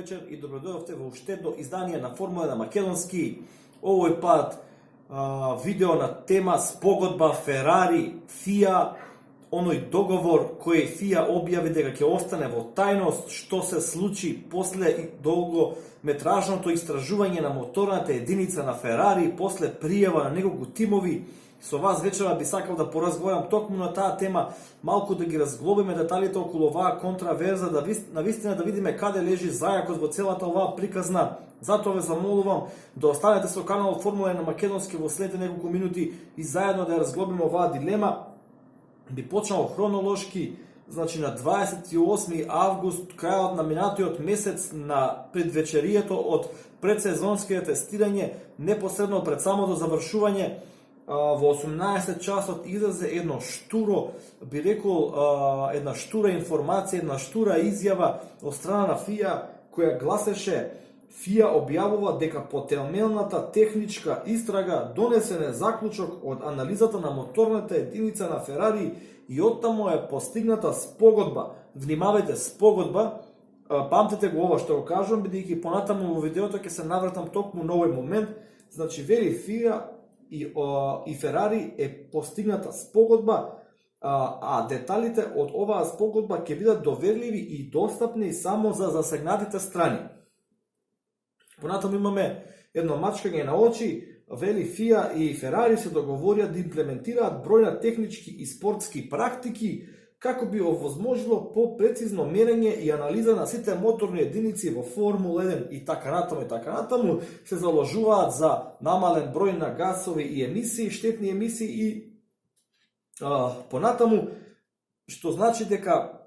вечер и добродојавте во уште едно издание на Формула на Македонски. Овој пат видео на тема спогодба Ферари ФИА, оној договор кој ФИА објави дека ќе остане во тајност, што се случи после долгометражното истражување на моторната единица на Ферари, после пријава на неколку тимови. Со вас вечера би сакал да поразговарам токму на таа тема, малку да ги разглобиме деталите околу оваа контраверза, да навистина да видиме каде лежи зајакот во целата оваа приказна. Затоа ве замолувам да останете со каналот Формула на Македонски во следните неколку минути и заедно да разглобиме оваа дилема. Би почнал хронолошки, значи на 28 август, крајот на минатиот месец, на предвечерието од предсезонските тестирање, непосредно пред самото завршување, во 18 часот излезе едно штуро, би рекол, една штура информација, една штура изјава од страна на ФИА, која гласеше: ФИА објавува дека по темелната техничка истрага донесен е заклучок од анализата на моторната единица на Ферари и оттаму е постигната спогодба. Внимавајте, спогодба, памтете го ова што го кажувам, бидејќи понатаму во видеото ќе се навратам токму на овој момент. Значи, вели ФИА и Ферари е постигната спогодба, а деталите од оваа спогодба ќе бидат доверливи и достапни само за засегнатите страни. Понатаму имаме едно мачкање на очи. Вели ФИА и Ферари се договорија да имплементираат бројна технички и спортски практики како би овозможило по-прецизно мерење и анализа на сите моторни единици во Формула 1 и така натаму, се заложуваат за намален број на гасови и емисии, штетни емисии и понатаму, што значи дека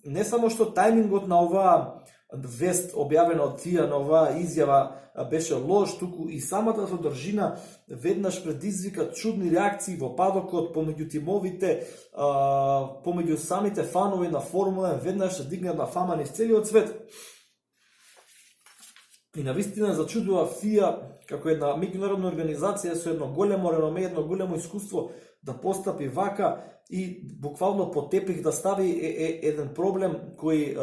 не само што тајмингот на оваа вест објавена од ФИА, на оваа изјава беше лош, туку и самата содржина веднаш предизвика чудни реакции во падокот помеѓу тимовите, помеѓу самите фанови на Формула 1, веднаш се дигна на фама низ целиот свет. И навистина зачудува ФИА како една меѓународна организација со едно големо реноме, едно големо искуство да постапи вака и буквално по тепих да стави еден проблем кој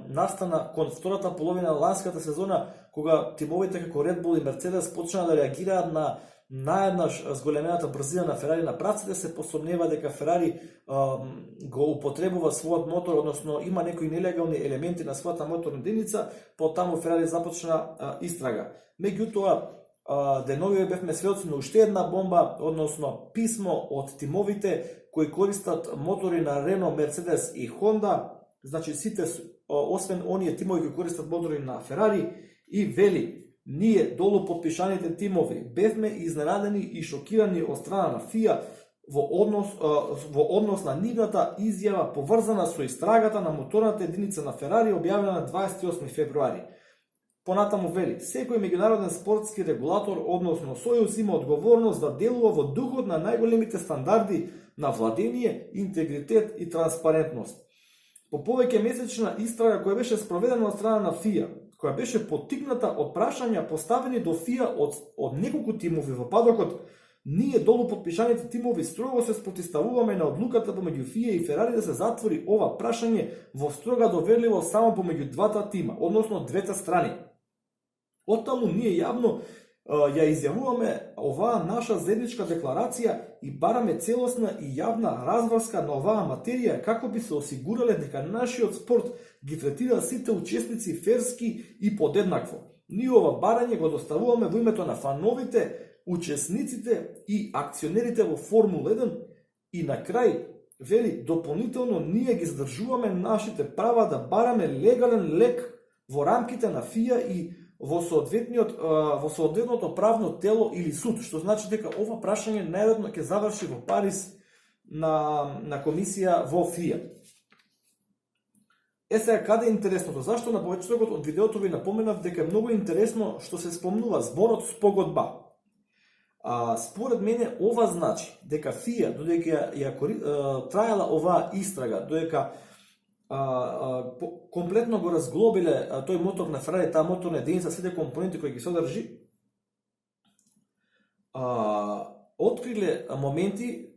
настана кон втората половина на ланската сезона, кога тимовите како Red Bull и Mercedes почнаа да реагираат на наеднаш зголемената брзина на Ферари на праците, се посомнева дека Ферари го употребува својот мотор, односно има некои нелегални елементи на својата моторна единица, потаму Ферари започна истрага. Меѓутоа, деновиве бевме сведоци на уште една бомба, односно писмо од тимовите кои користат мотори на Рено, Мерцедес и Хонда, значи сите, освен оние тимови кои користат мотори на Ферари, и вели: ние долу подпишаните тимови бевме изненадени и шокирани од страна на ФИА во однос на нивната изјава поврзана со истрагата на моторната единица на Ферари, објавена на 28 февруари. Понатаму вели: секој меѓународен спортски регулатор, односно сојуз, има одговорност да делува во духот на најголемите стандарди на владение, интегритет и транспарентност. По повеќе месечна истрага која беше спроведена од страна на ФИА, која беше поттикната од прашања поставени до ФИА од неколку тимови во падокот, ние долу подпишаните тимови строго се спротивставуваме на одлуката помеѓу ФИА и Ферари да се затвори ова прашање во строга доверливо само помеѓу двата тима, односно двете страни. Оттаму ние јавно ја изјавуваме оваа наша заедничка декларација и бараме целосна и јавна разврска на оваа материја како би се осигурале дека нашиот спорт ги третира сите учесници ферски и подеднакво. Ние ова барање го доставуваме во името на фановите, учесниците и акционерите во Формула 1 и на крај вели: дополнително ние ги задржуваме нашите права да бараме легален лек во рамките на ФИА и во соодветното правно тело или суд, што значи дека ова прашање најверојатно ќе заврши во Париз на комисија во ФИА. Сега, каде е интересното? Зашто на повеќето од видеото ви напоменав дека е многу интересно што се спомнува зборот спогодба. Според мене ова значи дека ФИА, додека ја трајала оваа истрага, додека комплетно го разглобиле тој мотор на Ферари, таа моторна единица, сите компоненти кои ги содржи, откриле моменти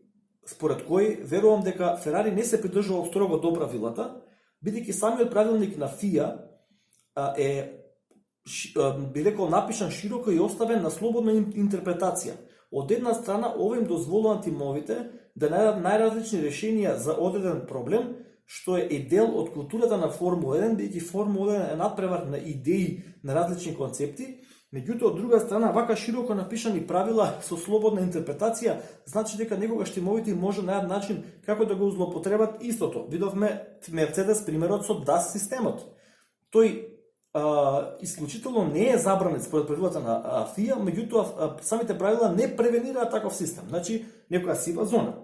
според кои верувам дека Ферари не се придржува строго до правилата, бидејќи самиот правилник на ФИА би рекол, напишан широко и оставен на слободна интерпретација. Од една страна, ова им дозволува тимовите да најдат најразлични решенија за одреден проблем, што е дел од културата на Формула 1, бидејќи Формула 1 е надпревар на идеи на различни концепти. Меѓутоа, од друга страна, вака широко напишани правила со слободна интерпретација, значи дека некогаш тимовите може најдат начин како да го злоупотребат истото. Видовме Мерцедес примерот со DAS системот. Тој исклучително не е забранет според правилата на ФИА, меѓутоа самите правила не превенираат таков систем, значи некоја сива зона.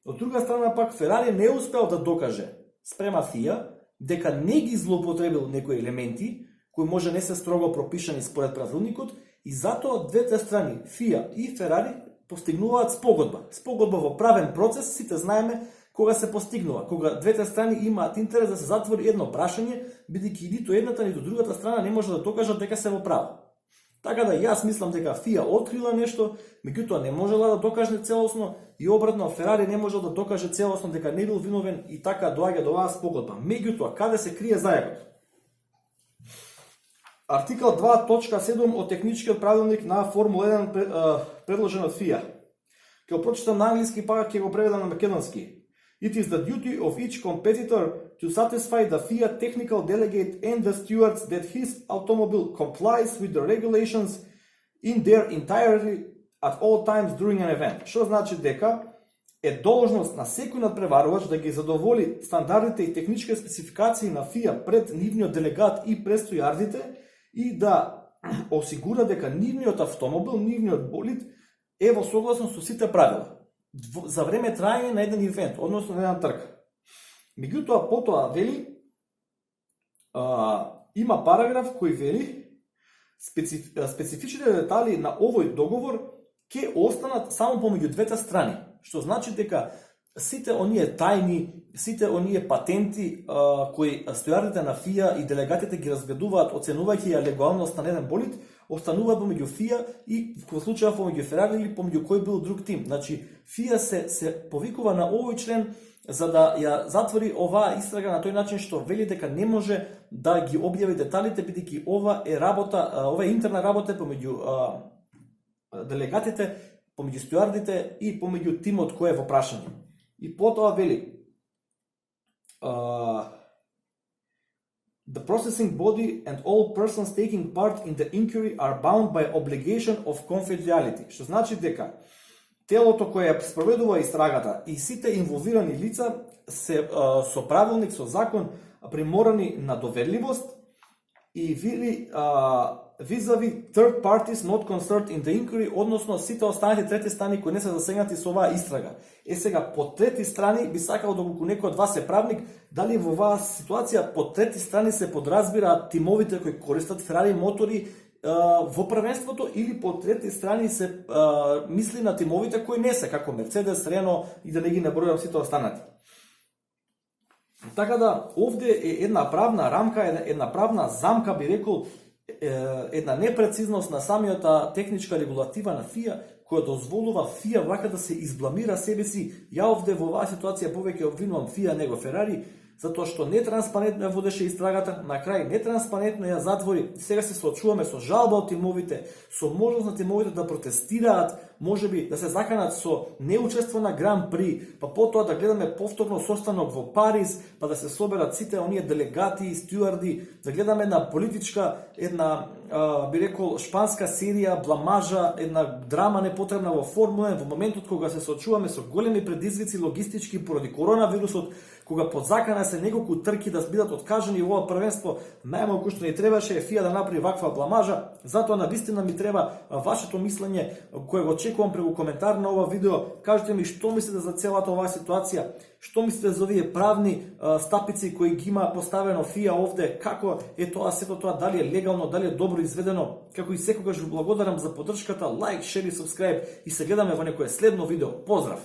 Од друга страна пак Ферари не успеал да докаже спрема ФИА дека не ги злоупотребил некои елементи кои може не се строго пропишани според правилникот и затоа двете страни, ФИА и Ферари, постигнуваат спогодба. Спогодба во правен процес, сите знаеме кога се постигнува, кога двете страни имаат интерес да се затвори едно прашање, бидејќи ниту едната ниту другата страна не може да докажат дека се во право. Така да јас мислам дека ФИА открила нешто, меѓутоа не можела да докаже целосно и обратно Ферари не можел да докаже целосно дека не бил виновен и така доаѓа до оваа спогодба. Меѓутоа, каде се крие зајакот? Артикал 2.7 од техничкиот правилник на Формула 1 предложен од ФИА. Ќе го прочитам на англиски, па ќе го преведам на македонски. It is the duty of each competitor to satisfy the FIA technical delegate and the stewards that his automobile complies with the regulations in their entirety at all times during an event. Што значи дека е должност на секој надпреварувач да ги задоволи стандардите и технички спецификации на ФИА пред нивниот делегат и пред стојардите и да осигура дека нивниот автомобил, нивниот болид е во согласност со сите правила за време траење на еден ивент, односно на една трка. Меѓутоа, потоа вели, има параграф кој вели специфичните детали на овој договор ќе останат само помеѓу двете страни, што значи дека сите оние тајни, сите оние патенти кои стојардите на ФИА и делегатите ги разгледуваат, оценувајќи ја легалноста на еден болид, остануваат помеѓу ФИА и во случајот помеѓу Ферари или помеѓу кој бил друг тим. Значи, ФИА се повикува на овој член за да ја затвори оваа истрага на тој начин што вели дека не може да ги објави деталите, бидејќи ова е интерна работа помеѓу делегатите, помеѓу стојардите и помеѓу тимот кој е во прашање. И потоа вели the processing body and all persons taking part in the inquiry are bound by obligation of confidentiality. Што значи дека телото кое ја спроведува истрагата и сите инволвирани лица се со правилник, со закон приморани на доверливост и vis-a-vis third parties not concerned in the inquiry, односно сите останати трети страни кои не се засегнати со оваа истрага. Сега, по трети страни, би сакал доколку некој од вас е правник, дали во оваа ситуација по трети страни се подразбираат тимовите кои користат Ферари мотори во првенството или по трети страни се мисли на тимовите кои не се, како Мерцедес, Рено и да не ги набројам сите останати. Така да, овде е една правна рамка, една правна замка, би рекол, една непрецизност на самиот техничка регулатива на ФИА, која дозволува ФИА вака да се избламира себе си. Ја овде во оваа ситуација повеќе обвинувам ФИА него Ферари, затоа што нетранспарентно ја водеше истрагата, на крај нетранспарентно ја затвори. Сега се соочуваме со жалба од тимовите, со можност на тимовите да протестираат, можеби да се заканат со неучество на Гран При, па потоа да гледаме повторно состанок во Париз, па да се соберат сите оние делегати и стюарди, да гледаме една политичка, една би рекол шпанска серија, бламажа, една драма непотребна во Формула 1 во моментот кога се соочуваме со големи предизвици логистички поради коронавирусот, кога под закана се неколку трки да бидат откажани во ова првенство, најмалку што ни требаше ФИА да направи ваква бламажа. Затоа навистина ми треба вашето мислење, кое го очекувам преку коментар на ова видео. Кажете ми што мислите за целата оваа ситуација, што мислите за овие правни стапици кои ги има поставено ФИА овде, како е тоа сето тоа, дали е легално, дали е добро изведено. Како и секогаш ви благодарам за поддршката, лайк, шер и субскрайб и се гледаме во некое следно видео. Поздрав!